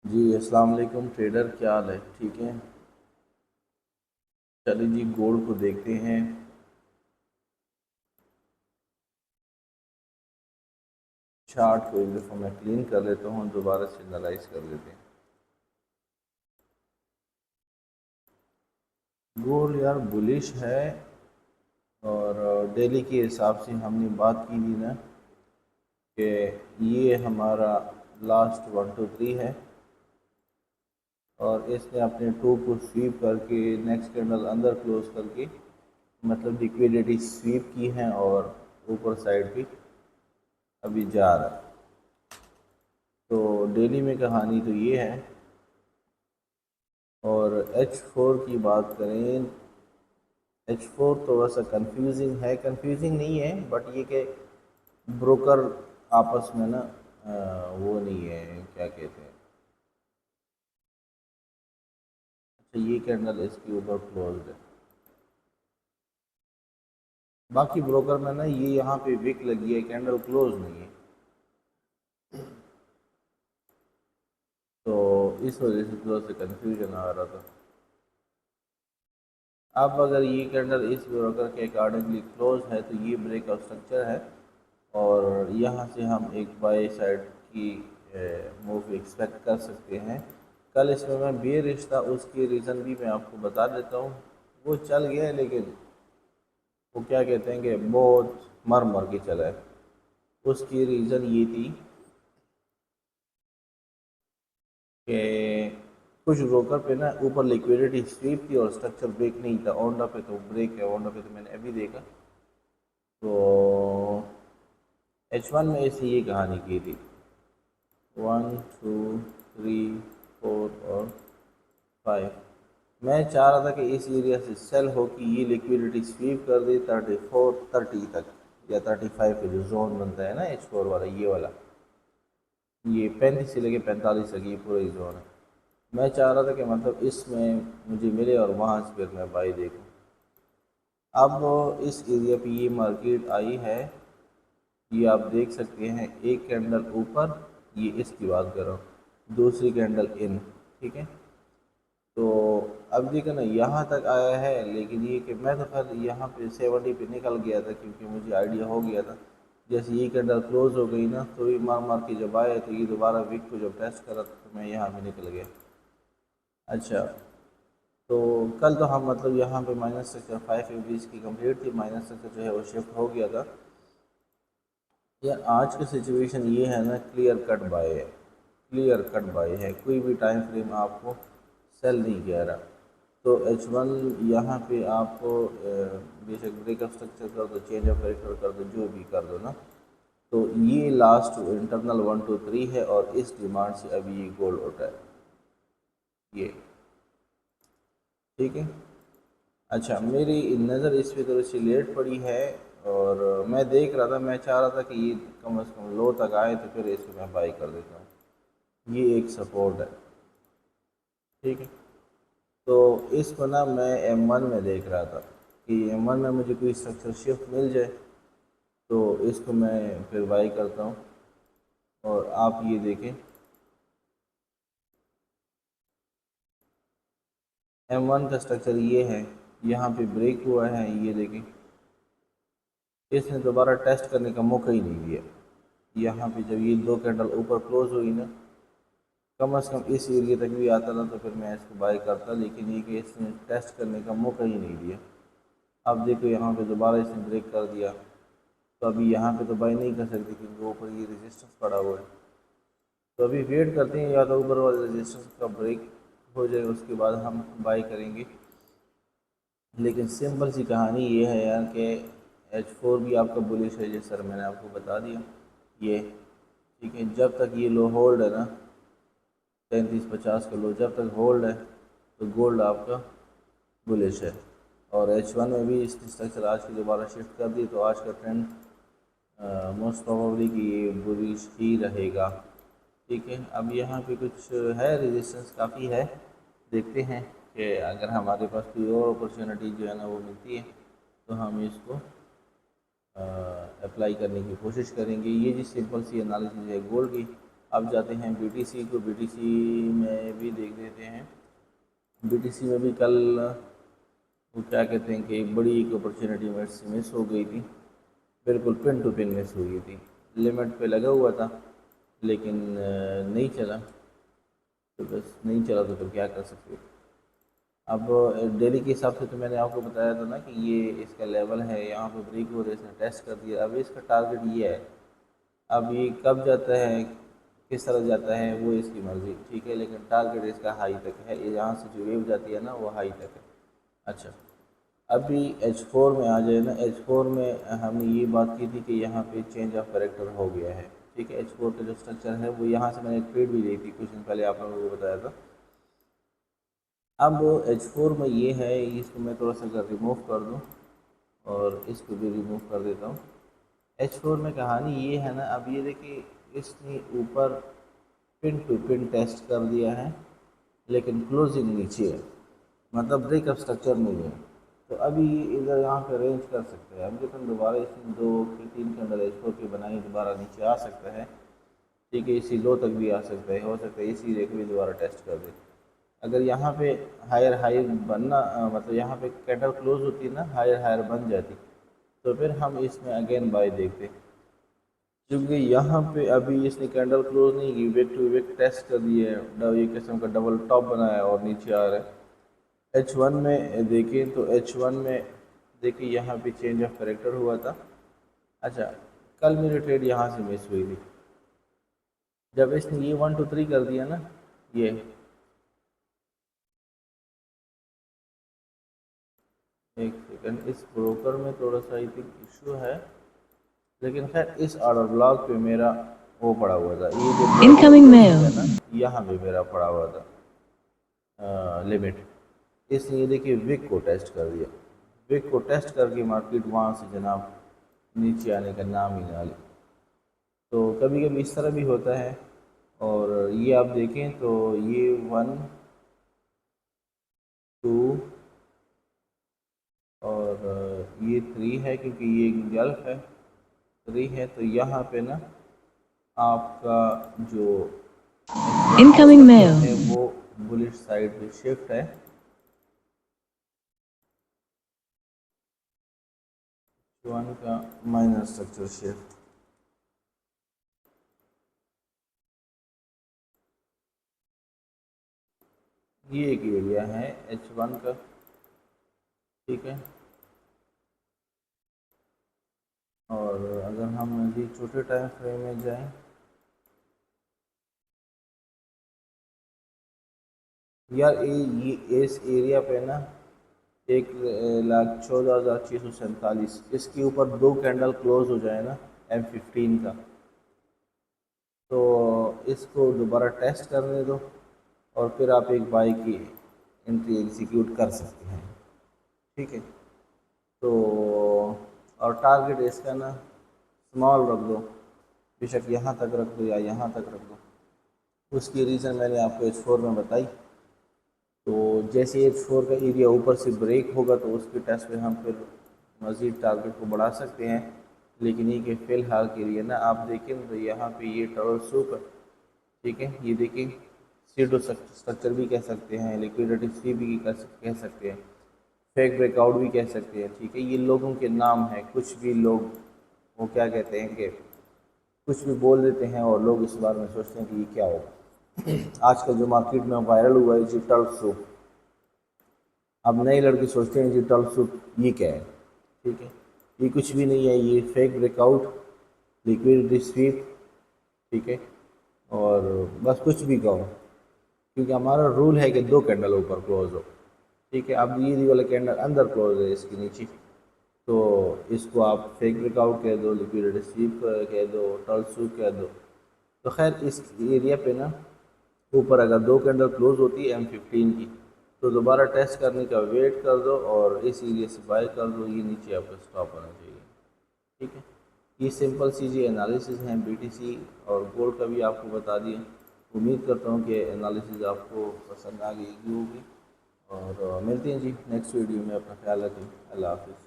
जी अस्सलाम वालेकुम ट्रेडर, क्या हाल है? ठीक है। चलिए जी, गोल्ड को देखते हैं। चार्ट को एक दफ़ा मैं क्लीन कर लेता हूँ, दोबारा से एनालाइज कर लेते हैं। गोल्ड यार बुलिश है। और डेली के हिसाब से हमने बात की थी ना कि ये हमारा लास्ट 1 2 3 है। और इसने अपने टू को स्वीप करके नेक्स्ट कैंडल अंदर क्लोज करके मतलब लिक्विडिटी स्वीप की है और ऊपर साइड पे अभी जा रहा है। तो डेली में कहानी तो ये है। और H4 की बात करें, H4 तो वैसा कंफ्यूजिंग है, कंफ्यूजिंग नहीं है बट ये कि ब्रोकर आपस में ना वो नहीं है, क्या कहते हैं। अच्छा, ये कैंडल इसके ऊपर क्लोज है। बाकी ब्रोकर में ना ये यहाँ पे विक लगी है, कैंडल क्लोज नहीं है। तो इस वजह से थोड़ा सा कन्फ्यूजन आ रहा था। अब अगर ये कैंडल इस ब्रोकर के अकॉर्डिंगली क्लोज है तो ये ब्रेकआउट स्ट्रक्चर है। और यहाँ से हम एक बाई साइड की मूव एक्सपेक्ट कर सकते हैं। कल इसमें मैं बेयरिश था, उसकी रीज़न भी मैं आपको बता देता हूँ। वो चल गया है लेकिन वो क्या कहते हैं कि बहुत मर मर के चला है। उसकी रीज़न ये थी कि कुछ ब्रोकर पे ना ऊपर लिक्विडिटी स्वीप थी और स्ट्रक्चर ब्रेक नहीं था। ओंडा पे तो ब्रेक है, ओंडा पे तो मैंने अभी देखा। तो H1 में इसे ये कहानी की थी, 1 2 3 4 और 5। मैं चाह रहा था कि इस एरिया से सेल हो कि ये लिक्विडिटी स्वीप कर दे 34 30 तक या 35 का जो जोन बनता है ना H4 वाला, ये वाला, ये 35 से लेके 45 तक ये पूरा ही जोन है। मैं चाह रहा था कि मतलब इसमें मुझे मिले और वहाँ से फिर मैं बाई देखूँ। अब इस एरिया पे ये मार्केट आई है, ये आप देख सकते हैं। एक कैंडल ऊपर, ये इसकी बात कर रहा हूँ, दूसरी कैंडल इन, ठीक है। तो अब देखो ना, यहाँ तक आया है लेकिन ये कि मैं तो खैर यहाँ पे 70 पे निकल गया था क्योंकि मुझे आइडिया हो गया था जैसे ये कैंडल क्लोज हो गई ना तो ये मार मार के जब आया तो ये दोबारा वीक को जब टेस्ट करा तो मैं यहाँ पे निकल गया। अच्छा, तो कल तो हम मतलब यहाँ पे माइनस स्ट्रक्चर 5 की कंप्लीट थी, माइनस स्ट्रक्चर जो है वो शिफ्ट हो गया था। यार आज की सिचुएशन ये है ना, क्लियर कट बाय है, क्लियर कट बाय है, कोई भी टाइम फ्रेम आपको सेल नहीं कह रहा। तो H1 यहाँ पे आपको बेशक ब्रेकअप स्ट्रक्चर कर दो, चेंज ऑफ कैरेक्टर कर दो, जो भी कर दो ना, तो ये लास्ट इंटरनल 1 2 3 है और इस डिमांड से अभी ये गोल्ड उठा है, ये ठीक है। अच्छा, मेरी नज़र इस पे थोड़ी सी लेट पड़ी है। और मैं देख रहा था, मैं चाह रहा था कि ये कम से कम लो तक आए तो फिर इसको मैं बाई कर देता हूँ। ये एक सपोर्ट है, ठीक है। तो इसको ना मैं M1 में देख रहा था कि M1 में मुझे कोई स्ट्रक्चर शिफ्ट मिल जाए तो इसको मैं फिर बाई करता हूँ। और आप ये देखें, M1 का स्ट्रक्चर ये है, यहाँ पे ब्रेक हुआ है, ये देखें। इसने दोबारा टेस्ट करने का मौका ही नहीं दिया। यहाँ पे जब ये दो कैंडल ऊपर क्लोज हुई ना, कम से कम इस एरिया तक भी आता ना तो फिर मैं इसको बाई करता, लेकिन ये कि इसने टेस्ट करने का मौका ही नहीं दिया। अब देखो यहाँ पे दोबारा इसने ब्रेक कर दिया, तो अभी यहाँ पे तो बाई नहीं कर सकते क्योंकि ऊपर ये रेजिस्टेंस पड़ा हुआ है। तो अभी वेट करते हैं, या तो ऊपर वाले रेजिस्टेंस का ब्रेक हो जाए उसके बाद हम बाई करेंगे। लेकिन सिंपल सी कहानी ये है यार कि H4 भी आपका बुलिश है, जैसे सर मैंने आपको बता दिया ये, ठीक है। जब तक ये लो होल्ड है ना, 3350 का लो जब तक होल्ड है तो गोल्ड आपका बुलिश है। और H1 में भी इसकी स्ट्रक्चर आज की दोबारा शिफ्ट कर दी तो आज का ट्रेंड मोस्ट प्रोबेबली कि ये बुलिश ही रहेगा, ठीक है। अब यहाँ पे कुछ है, रेजिस्टेंस काफ़ी है। देखते हैं कि अगर हमारे पास कोई और अपॉर्चुनिटी जो है ना वो मिलती है तो हम इसको अप्लाई करने की कोशिश करेंगे। ये जी सिंपल सी एनालिसिस है गोल्ड की। अब जाते हैं बीटीसी को, बीटीसी में भी देख देते हैं। बीटीसी में भी कल वो क्या कहते हैं कि एक बड़ी एक अपॉर्चुनिटी मिस हो गई थी, बिल्कुल पिन टू पिन मिस हो गई थी। लिमिट पे लगा हुआ था लेकिन नहीं चला, तो बस नहीं चला तो फिर क्या कर सकते। अब डेली के हिसाब से तो मैंने आपको बताया था ना कि ये इसका लेवल है, यहाँ पे ब्रेक हो रहा है, इसने टेस्ट कर दिया। अब इसका टारगेट ये है, अब ये कब जाता है, किस तरह जाता है, वो इसकी मर्ज़ी, ठीक है, लेकिन टारगेट इसका हाई तक है। यहाँ से जो वेव जाती है ना वो हाई तक है। अच्छा, अभी H4 में आ जाए ना, H4 में हमने ये बात की थी कि यहाँ पे चेंज ऑफ कैरेक्टर हो गया है, ठीक है। H4 का जो स्ट्रक्चर है वो यहाँ से मैंने ट्रेड भी ली थी कुछ दिन पहले, आप लोगों को बताया था। अब H4 में ये है, इसको मैं थोड़ा सा अगर रिमूव कर दूँ और इसको भी रिमूव कर देता हूँ। H4 में कहानी ये है ना, अब ये देखिए इसने ऊपर पिन टू पिन टेस्ट कर दिया है लेकिन क्लोजिंग नीचे है, मतलब ब्रेकअप स्ट्रक्चर नहीं है। तो अभी इधर यहाँ पे रेंज कर सकते हैं। अब लेकिन दोबारा इसमें 2 की 3 के अंदर H4 की बनाई, दोबारा नीचे आ सकता है, ठीक है, इसी लो तक भी आ सकता है, हो सकता है इसी रेख भी दोबारा टेस्ट कर दे। अगर यहाँ पे हायर हाई बनना मतलब यहाँ पे कैंडल क्लोज होती ना, हायर हायर बन जाती, तो फिर हम इसमें अगेन बाय देखते। क्योंकि यहाँ पे अभी इसने कैंडल क्लोज नहीं की, विक टू विक टेस्ट कर दिए है, ये किस्म का डबल टॉप बनाया और नीचे आ रहा है। H1 में देखें तो H1 में देखिए यहाँ पे चेंज ऑफ करेक्टर हुआ था। अच्छा, कल मेरी ट्रेड यहाँ से मिस हुई थी, जब इसने ये 1 2 3 कर दिया ना, ये एक सेकंड, इस ब्रोकर में थोड़ा सा आई थिंक इशू है, लेकिन खैर इस ऑर्डर ब्लॉक पे मेरा वो पड़ा हुआ था, ये जो इनकमिंग मेल है ना, यहाँ पे मेरा पड़ा हुआ था लिमिट। इसलिए देखिए विक को टेस्ट कर दिया, विक को टेस्ट करके मार्केट वहाँ से जनाब नीचे आने का नाम ही ना ले। तो कभी कभी इस तरह भी होता है। और ये आप देखें तो ये 1 2 और ये 3 है, क्योंकि ये गल्फ है, 3 है, तो यहाँ पे ना आपका जो इनकमिंग मेल है वो बुलिश साइड पे शिफ्ट है। 1 का माइनर स्ट्रक्चर शिफ्ट, ये एक एरिया है H1 का, ठीक है। और अगर हम अभी छोटे टाइम फ्रेम में जाएं, यार ये इस एरिया पे ना 1,14,647, इसके ऊपर 2 कैंडल क्लोज हो जाए ना M15 का, तो इसको दोबारा टेस्ट करने दो और फिर आप एक बाई की एंट्री एग्जीक्यूट कर सकते हैं, ठीक है। तो और टारगेट इसका ना स्मॉल रख दो, बेशक यहाँ तक रख दो या यहाँ तक रख दो। उसकी रीज़न मैंने आपको H4 में बताई। तो जैसे H4 का एरिया ऊपर से ब्रेक होगा तो उसके टेस्ट में हम फिर मज़ीद टारगेट को बढ़ा सकते हैं। लेकिन ये कि फ़िलहाल के लिए ना आप देखें तो यहाँ पे ये टर्ल सूप है, ठीक है, ये देखिए सीडो स्ट्रक्चर भी कह सकते हैं, लिक्विडिटी स्वीप भी कह सकते हैं, फेक ब्रेकआउट भी कह सकते हैं, ठीक है। ये लोगों के नाम हैं, कुछ भी लोग वो क्या कहते हैं कि कुछ भी बोल देते हैं और लोग इस बारे में सोचते हैं कि ये क्या होगा। आजकल जो मार्केट में वायरल हुआ है जी टर्ल सूप, अब नए लड़के सोचते हैं जी टर्ल सूप ये क्या है, ठीक है, ये कुछ भी नहीं है, ये फेक ब्रेकआउट, लिक्विडिटी स्वीप, ठीक है। और बस कुछ भी कहो, क्योंकि हमारा रूल है कि 2 कैंडल ऊपर क्लोज हो, ठीक है। अब ये वाला कैंडल अंदर क्लोज है इसके नीचे, तो इसको आप फेक ब्रेकआउट कह दो, लिक्विडिटी स्वीप कह दो, टर्ल सूप कह दो। तो खैर इस एरिया पे ना ऊपर अगर 2 कैंडल क्लोज होती है M15 की, तो दोबारा टेस्ट करने का वेट कर दो और इस एरिया से बाय कर दो, ये नीचे आपका स्टॉप होना चाहिए, ठीक है। ये सिंपल सी जी एनालिसिस हैं BTC और गोल्ड का भी आपको बता दिया। उम्मीद करता हूँ कि एनालिसिस आपको पसंद आ गई होगी और मिलते हैं जी नेक्स्ट वीडियो में। अपना ख्याल रखें, अल्लाह हाफिज़।